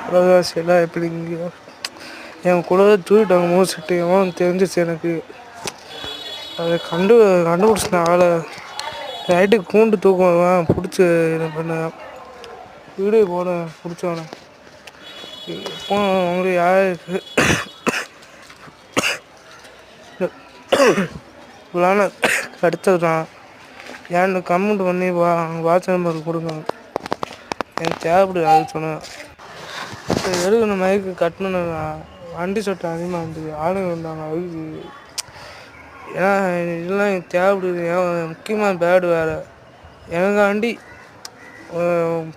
விலைவாசி எல்லாம் எப்படிங்க என் கூட தூக்கிட்டாங்க மோசிட்டு எவன் தெரிஞ்சிச்சு எனக்கு. அதை கண்டுபிடிச்சிட்டேன் ஆளை. நைட்டுக்கு கூண்டு தூக்குவேன் பிடிச்சி என்ன பண்ண வீடியோ போட பிடிச்சவன இப்போ அவங்க யாருக்கு இவ்வளோ அடுத்தது தான் ஏன்னு கமெண்ட் பண்ணி வாட்ச் நம்பர் கொடுங்க, எனக்கு தேவைப்படுது. அது சொன்னேன் இப்போ எடுக்கணும் மைக்கு கட்டணும். வண்டி சட்டம் அதிகமாக இருந்தது, ஆளுங்க வந்தாங்க அதுக்கு. ஏன்னா இதெல்லாம் எனக்கு தேவைப்படுது. ஏன் முக்கியமாக பேடு வேறு எனக்காண்டி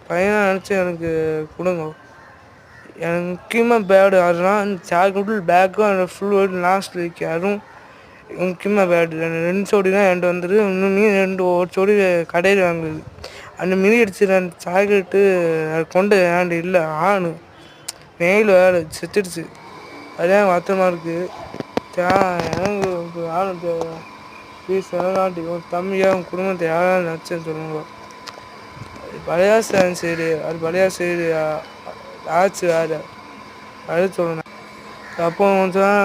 பையனாக நினச்சி எனக்கு கொடுங்க. எனக்கு முக்கியமாக பேடு அதெல்லாம் சாக்கெட்டு பேக்கும் அந்த ஃபுல் வெயிட் லாஸ்ட்டில் இருக்கு. அதுவும் முக்கியமாக பேடு 2 சோடி தான் என்கிட்ட வந்துடு. இன்னும் மீன் ஒரு சோடி கடையில் வாங்குது. அந்த மினி அடிச்சு அந்த சாக்லேட்டு அது கொண்டு ஏன்ட்டு இல்லை ஆணு மெயில் வேறு செத்துடுச்சு. அதுதான் வருத்தமாக இருக்குது. எனக்கு ஆளு ப்ளீஸ் எனக்காண்டி ஒரு தம்பியாக உன் குடும்பத்தை யாராவது நினச்சேன்னு சொல்லுங்க. அது பழையா சைடு, அது பழையா சைடு ஆச்சு வேறு அது சொல்லணும். அப்போ கொஞ்சம்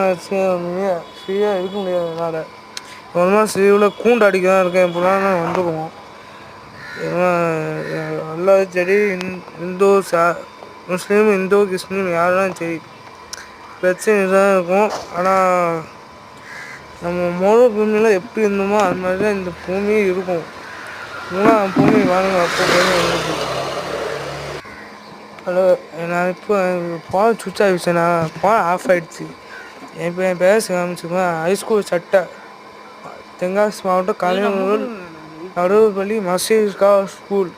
ஃப்ரீயாக இருக்க முடியாது. அதனால் ஒரு மாதம் லீவில் கூண்டு அடிக்க தான் இருக்கேன். இப்போலாம் வந்துடுவோம். ஏன்னா எல்லா சரி இந்து முஸ்லீம் இந்து கிறிஸ்டின் யாரும் சரி பிரச்சனை தான் இருக்கும். ஆனால் நம்ம முழு பூமியில் எப்படி இருந்தோமோ அது மாதிரி தான் இந்த பூமியும் இருக்கும். பூமி வாங்க அப்போ ஹலோ, நான் இப்போ ஃபோன் சுவிட்ச் ஆகிடுச்சேண்ணா, ஃபோன் ஆஃப் ஆகிடுச்சு. இப்போ என் பேர் காமிச்சுக்கோங்க. ஹைஸ்கூல் சட்டை தென்காசி மாவட்டம் கலைஞர் நடுவுப்பள்ளி மசீர்கா ஸ்கூல்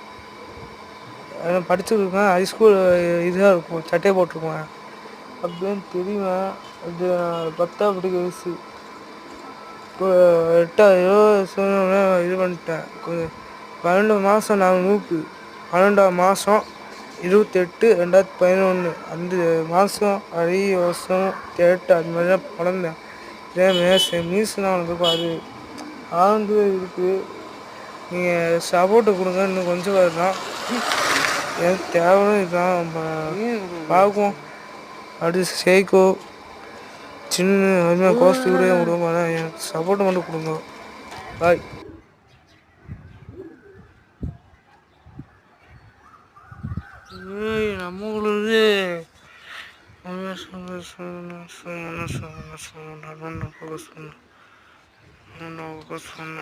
படிச்சுருக்கேன். ஹைஸ்கூல் இதுதான் இருக்கும், சட்டையை போட்டிருக்கேன் அப்படின்னு தெரியுமா. அது 10ஆம் படிக்க வயசு. இப்போ 8 இது பண்ணிட்டேன். 12 மாதம் நான் நூப்பு 12ஆம் மாதம் 28/2011 அந்த மாதம் அதே வருஷம் 8 அது மாதிரி தான் பிறந்தேன். இதே மீஸ்லாம் வளர்ந்துருக்கும். அது ஆழ்ந்து இருக்குது. நீங்கள் சப்போர்ட்டு கொடுங்க. இன்னும் கொஞ்சம் வரலாம். எனக்கு தேவை இதுதான் பார்க்குவோம். அடுத்து சேய்கோ சின்ன அதுமாதிரி கோஸ்ட்டு கூட விடுவோம். ஆனால் எனக்கு சப்போர்ட்டு மட்டும் கொடுங்க. பாய். நம்மளுக்கு சொன்ன